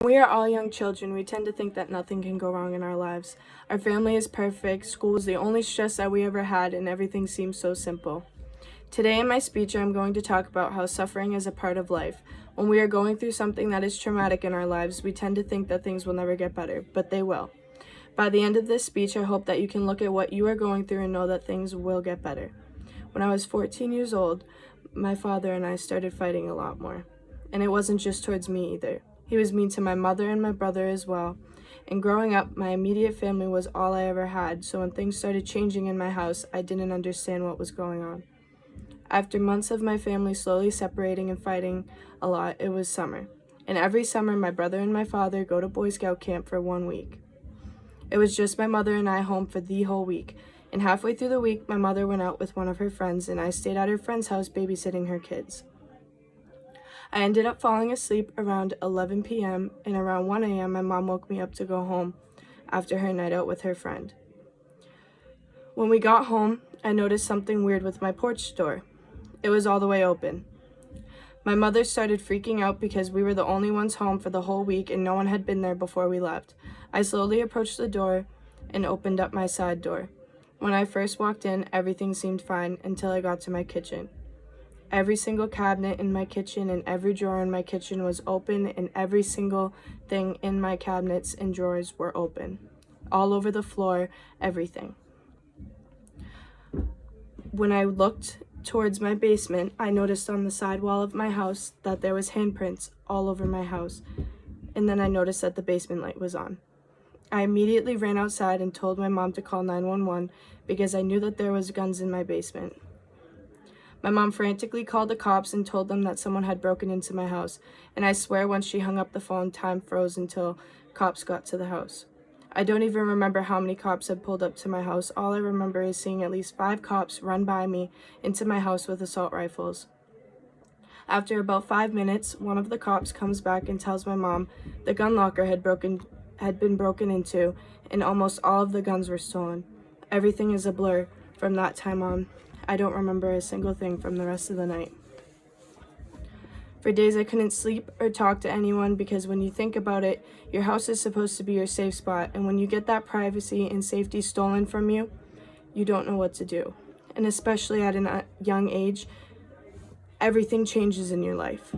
We are all young children. We tend to think that nothing can go wrong in our lives. Our family is perfect, school is the only stress that we ever had, and everything seems so simple. Today in my speech, I'm going to talk about how suffering is a part of life. When we are going through something that is traumatic in our lives, we tend to think that things will never get better, but they will. By the end of this speech, I hope that you can look at what you are going through and know that things will get better. When I was 14 years old, my father and I started fighting a lot more. And it wasn't just towards me either. He was mean to my mother and my brother as well. And growing up, my immediate family was all I ever had, so when things started changing in my house, I didn't understand what was going on. After months of my family slowly separating and fighting a lot, it was summer. And every summer, my brother and my father go to Boy Scout camp for 1 week. It was just my mother and I home for the whole week. And halfway through the week, my mother went out with one of her friends, and I stayed at her friend's house babysitting her kids. I ended up falling asleep around 11 p.m. and around 1 a.m. my mom woke me up to go home after her night out with her friend. When we got home, I noticed something weird with my porch door. It was all the way open. My mother started freaking out because we were the only ones home for the whole week and no one had been there before we left. I slowly approached the door and opened up my side door. When I first walked in, everything seemed fine until I got to my kitchen. Every single cabinet in my kitchen and every drawer in my kitchen was open, and every single thing in my cabinets and drawers were open. All over the floor, everything. When I looked towards my basement, I noticed on the side wall of my house that there was handprints all over my house, and then I noticed that the basement light was on. I immediately ran outside and told my mom to call 911 because I knew that there was guns in my basement. My mom frantically called the cops and told them that someone had broken into my house, and I swear once she hung up the phone, time froze until cops got to the house. I don't even remember how many cops had pulled up to my house. All I remember is seeing at least 5 cops run by me into my house with assault rifles. After about 5 minutes, one of the cops comes back and tells my mom the gun locker had been broken into, and almost all of the guns were stolen. Everything is a blur from that time on. I don't remember a single thing from the rest of the night. For days I couldn't sleep or talk to anyone because when you think about it, your house is supposed to be your safe spot, and when you get that privacy and safety stolen from you, you don't know what to do. And especially at a young age, everything changes in your life.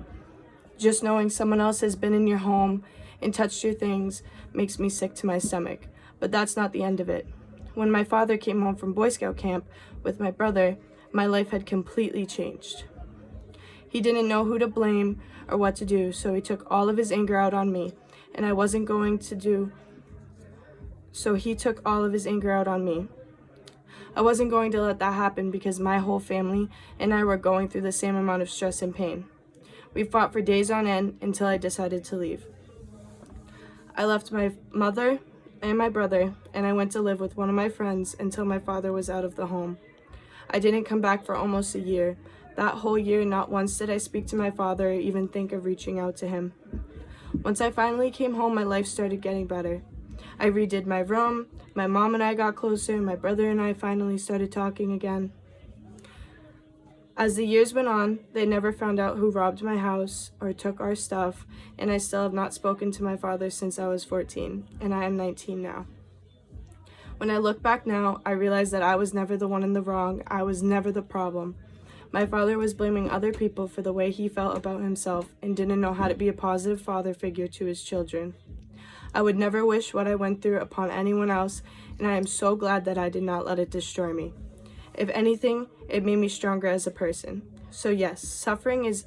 Just knowing someone else has been in your home and touched your things makes me sick to my stomach. But that's not the end of it. When my father came home from Boy Scout camp with my brother, my life had completely changed. He didn't know who to blame or what to do, so he took all of his anger out on me, and I wasn't going to let that happen because my whole family and I were going through the same amount of stress and pain. We fought for days on end until I decided to leave. I left my mother and my brother, and I went to live with one of my friends until my father was out of the home. I didn't come back for almost a year. That whole year, not once did I speak to my father or even think of reaching out to him. Once I finally came home, my life started getting better. I redid my room, my mom and I got closer, and my brother and I finally started talking again. As the years went on, they never found out who robbed my house or took our stuff, and I still have not spoken to my father since I was 14, and I am 19 now. When I look back now, I realize that I was never the one in the wrong. I was never the problem. My father was blaming other people for the way he felt about himself and didn't know how to be a positive father figure to his children. I would never wish what I went through upon anyone else, and I am so glad that I did not let it destroy me. If anything, it made me stronger as a person. So yes, suffering is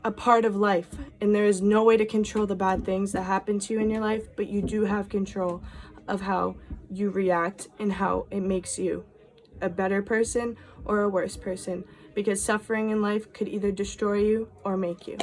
a part of life, and there is no way to control the bad things that happen to you in your life, but you do have control of how you react and how it makes you a better person or a worse person, because suffering in life could either destroy you or make you.